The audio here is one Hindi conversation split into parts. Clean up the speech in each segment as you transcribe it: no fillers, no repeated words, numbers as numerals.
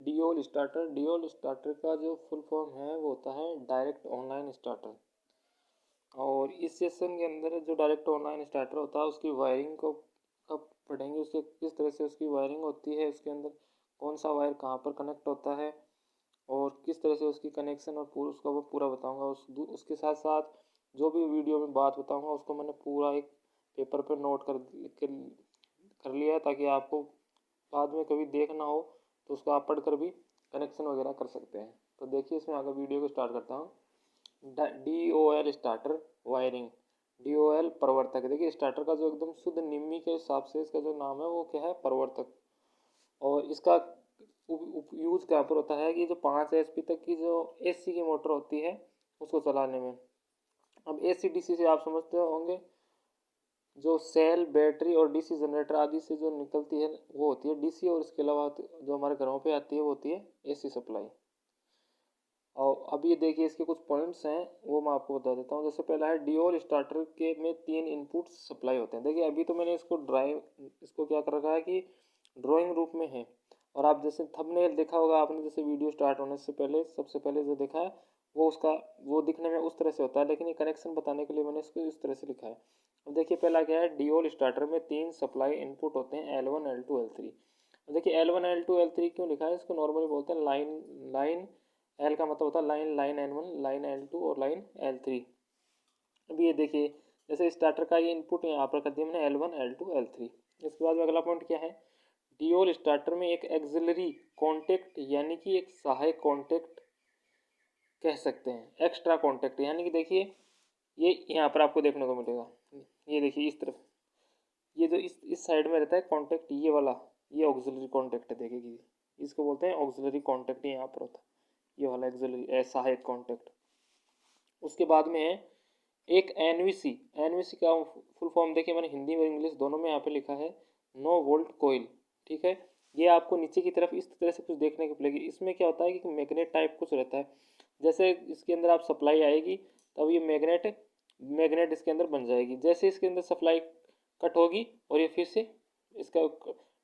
डीओल स्टार्टर का जो फुल फॉर्म है वो होता है डायरेक्ट ऑनलाइन स्टार्टर। और इस सेशन के अंदर जो डायरेक्ट ऑनलाइन स्टार्टर होता है उसकी वायरिंग को कब पढ़ेंगे, उसके किस तरह से उसकी वायरिंग होती है, उसके अंदर कौन सा वायर कहाँ पर कनेक्ट होता है और किस तरह से उसकी कनेक्शन और पूरा उसका वो पूरा बताऊंगा। उसके साथ साथ जो भी वीडियो में बात बताऊंगा उसको मैंने पूरा एक पेपर पर नोट कर लिया है, ताकि आपको बाद में कभी देखना हो तो उसको आप पढ़कर भी कनेक्शन वगैरह कर सकते हैं। तो देखिए इसमें अगर वीडियो को स्टार्ट करता हूँ। DOL starter wiring. DOL प्रवर्तक। देखिए स्टार्टर का जो एकदम शुद्ध निम्मी के हिसाब से इसका जो नाम है वो क्या है, प्रवर्तक। और इसका यूज कहाँ पर होता है कि जो 5 HP तक की जो AC की मोटर होती है उसको चलाने में। अब AC DC से आप समझते होंगे, जो सेल बैटरी और DC जनरेटर आदि से जो निकलती है वो होती है DC, और इसके अलावा जो हमारे घरों पे आती है वो होती है AC सप्लाई। और अब ये देखिए इसके कुछ पॉइंट्स हैं वो मैं आपको बता देता हूँ। जैसे पहला है डीओल स्टार्टर के में 3 इनपुट सप्लाई होते हैं। देखिए अभी तो मैंने इसको क्या कर रखा है कि ड्राइंग रूप में है। और आप जैसे थंबनेल देखा होगा आपने, जैसे वीडियो स्टार्ट होने से पहले सबसे पहले जो देखा है वो उसका वो दिखने में उस तरह से होता है, लेकिन ये कनेक्शन बताने के लिए मैंने इसको इस तरह से लिखा है। अब देखिए पहला क्या है, डीओल स्टार्टर में 3 सप्लाई इनपुट होते हैं L1 L2 L3। देखिए L1 L2 L3 क्यों लिखा है, इसको नॉर्मली बोलते हैं लाइन लाइन। एल का मतलब होता है line, line N1, line L2 और लाइन L3। अभी ये देखिए जैसे स्टार्टर का ये इनपुट यहाँ पर कर दिया मैंने L1 L2 L3। इसके बाद में अगला पॉइंट क्या है, डीओल स्टार्टर में एक एक्सिलरी कॉन्टेक्ट यानी कि एक सहायक कॉन्टेक्ट कह सकते हैं, एक्स्ट्रा कॉन्टेक्ट। यानी कि देखिए ये यहाँ पर आपको देखने को मिलेगा, ये देखिए इस तरफ ये जो इस साइड में रहता है कॉन्टेक्ट, ये वाला ये ऑक्सिलरी कॉन्टेक्ट है। देखिए इसको बोलते हैं ऑक्सिलरी कॉन्टेक्ट, यहाँ पर होता है ये वाला एक्सिलरी सहायक कॉन्टेक्ट। उसके बाद में है एक एनवीसी। एनवीसी का फुल फॉर्म देखिए मैंने हिंदी और इंग्लिश दोनों में यहाँ पे लिखा है, नो वोल्ट कोयल। ठीक है, ये आपको नीचे की तरफ इस तरह से कुछ देखने को मिलेगी। इसमें क्या होता है कि मैग्नेट टाइप कुछ रहता है, जैसे इसके अंदर आप सप्लाई आएगी तब ये मैग्नेट मैग्नेट इसके अंदर बन जाएगी। जैसे इसके अंदर सप्लाई कट होगी और ये फिर से इसका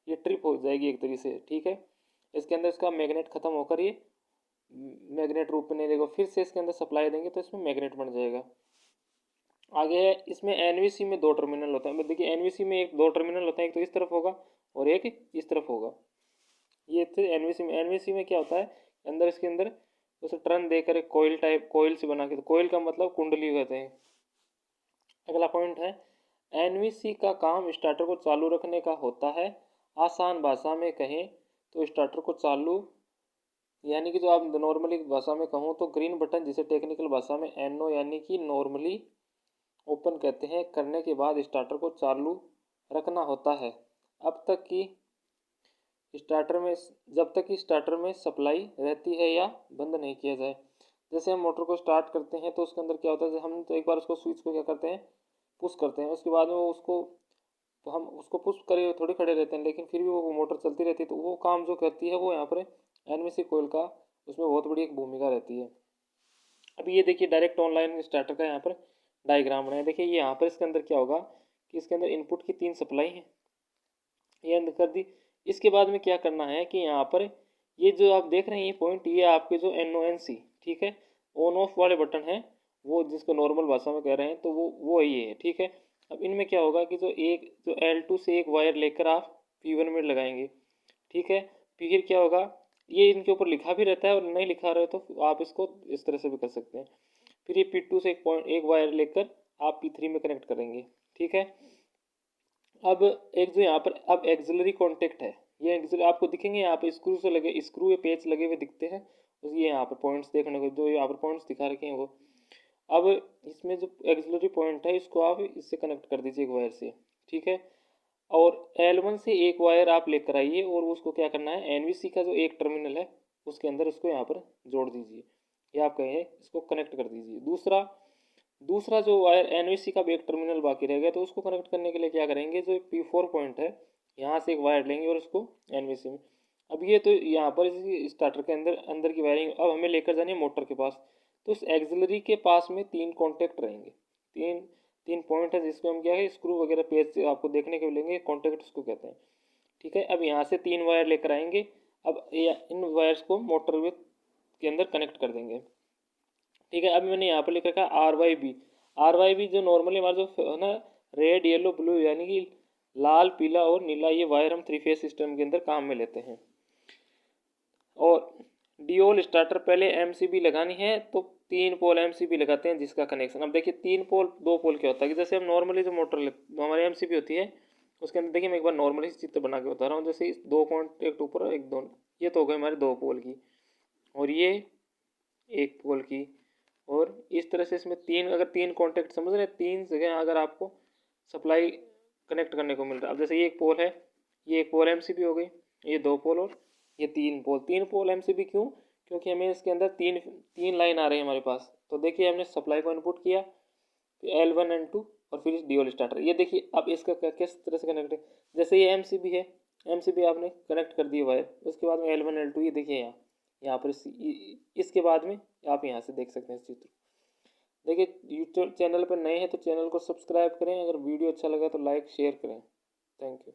ये ट्रिप हो जाएगी एक तरीके से। ठीक है, इसके अंदर इसका मैग्नेट खत्म होकर ये मैग्नेट रूप में नहीं रहेगा, फिर से इसके अंदर सप्लाई देंगे तो इसमें मैग्नेट बन जाएगा। आगे है इसमें एनवीसी में 2 टर्मिनल होता है। देखिए एनवीसी में एक 2 टर्मिनल होता है, एक तो इस तरफ होगा और एक इस तरफ होगा। ये थे एनवीसी में क्या होता है, अंदर इसके अंदर उसे टर्न देकर एक कोयल टाइप, कोयल से बना के, तो कोयल का मतलब कुंडली कहते हैं। अगला पॉइंट है एनवीसी का काम स्टार्टर को चालू रखने का होता है। आसान भाषा में कहें तो स्टार्टर को चालू, यानी कि जो आप नॉर्मली भाषा में कहूँ तो ग्रीन बटन, जिसे टेक्निकल भाषा में NO यानी कि नॉर्मली ओपन कहते हैं, करने के बाद स्टार्टर को चालू रखना होता है अब तक कि स्टार्टर में जब तक कि स्टार्टर में सप्लाई रहती है या बंद नहीं किया जाए। जैसे हम मोटर को स्टार्ट करते हैं तो उसके अंदर क्या होता है, हम तो एक बार उसको स्विच को क्या करते हैं, पुश करते हैं, उसके बाद में वो उसको तो हम उसको पुश करे थोड़ी खड़े रहते हैं, लेकिन फिर भी वो मोटर चलती रहती है। तो वो काम जो करती है वो यहाँ पर एनवीसी कोयल का उसमें बहुत बड़ी एक भूमिका रहती है। अब ये देखिए डायरेक्ट ऑनलाइन स्टार्टर का यहाँ पर डायग्राम बनाया। देखिए ये यहाँ पर इसके अंदर क्या होगा कि इसके अंदर इनपुट की 3 सप्लाई है, ये अंदर कर दी। इसके बाद में क्या करना है कि यहाँ पर ये जो आप देख रहे हैं ये पॉइंट, ये आपके जो NONC, ठीक है, ऑन ऑफ वाले बटन है, वो जिसको नॉर्मल भाषा में कह रहे हैं तो वो ये है। ठीक है, अब इनमें क्या होगा कि जो L2 से एक वायर लेकर आप P1 में लगाएंगे। ठीक है, फिर क्या होगा, ये इनके ऊपर लिखा भी रहता है और नहीं लिखा रहे तो आप इसको इस तरह से भी कर सकते हैं। फिर ये P2 से एक वायर लेकर आप P3 में कनेक्ट करेंगे। ठीक है, अब एक जो यहाँ पर अब एक्सिलरी कॉन्टेक्ट है, ये एक्सिलरी आपको दिखेंगे यहाँ पे स्क्रू से लगे, स्क्रू या पेच लगे हुए दिखते हैं। ये यहाँ पर पॉइंट्स देखने को, जो यहाँ पर पॉइंट्स दिखा रखे हैं वो, अब इसमें जो एक्सिलरी पॉइंट है इसको आप इससे कनेक्ट कर दीजिए एक वायर से। ठीक है, और L1 से एक वायर आप लेकर आइए और उसको क्या करना है, एनवीसी का जो एक टर्मिनल है उसके अंदर उसको यहाँ पर जोड़ दीजिए, या आप कहें इसको कनेक्ट कर दीजिए। दूसरा जो वायर एनवीसी का भी एक टर्मिनल बाकी रह गया तो उसको कनेक्ट करने के लिए क्या करेंगे, जो P4 पॉइंट है यहाँ से एक वायर लेंगे और उसको एनवीसी में। अब ये तो यहाँ पर इसी स्टार्टर के अंदर की वायरिंग अब हमें लेकर जानी है मोटर के पास। तो उस एक्सिलरी के पास में 3 कॉन्टैक्ट रहेंगे, तीन तीन पॉइंट है जिसमें हम क्या है स्क्रू वगैरह पेज आपको देखने को मिलेंगे, कॉन्टैक्ट उसको कहते हैं। ठीक है, अब यहाँ से 3 वायर लेकर आएंगे, अब इन वायर्स को मोटर में के अंदर कनेक्ट कर देंगे। ठीक है, अब मैंने यहाँ पर लिख रखा है RYB। RYB जो नॉर्मली हमारा जो है ना रेड येलो ब्लू यानी कि लाल पीला और नीला, ये वायर हम 3 फेज सिस्टम के अंदर काम में लेते हैं। और डियोल स्टार्टर पहले MCB लगानी है तो 3 पोल MCB लगाते हैं जिसका कनेक्शन। अब देखिए 3 पोल 2 पोल क्या होता है कि जैसे हम नॉर्मली जो मोटर हमारी MCB होती है उसके अंदर देखिए मैं एक बार नॉर्मली चित्र बना के बता रहा हूँ। जैसे 2 कॉन्टेक्ट ऊपर और एक दोनों, ये तो हो गए हमारे 2 पोल की, और ये 1 पोल की, और इस तरह से इसमें 3, अगर 3 कॉन्टेक्ट समझ रहे हैं, 3 जगह अगर आपको सप्लाई कनेक्ट करने को मिल रहा है। अब जैसे ये 1 पोल है, ये 1 पोल MCB हो गई, ये 2 पोल और ये 3 पोल MCB क्यों? क्योंकि हमें इसके अंदर तीन लाइन आ रही है हमारे पास। तो देखिए हमने सप्लाई को इनपुट किया, L1 N2 और फिर डियोल स्टार्टर। ये देखिए अब इसका किस तरह से कनेक्ट है। जैसे ये MCB है, MCB आपने कनेक्ट कर दी वायर, उसके बाद में L1 L2, ये देखिए यहाँ पर इसके बाद में आप यहाँ से देख सकते हैं इस चित्र। देखिए यूट्यूब चैनल पर नए हैं तो चैनल को सब्सक्राइब करें, अगर वीडियो अच्छा लगा तो लाइक शेयर करें। Thank you.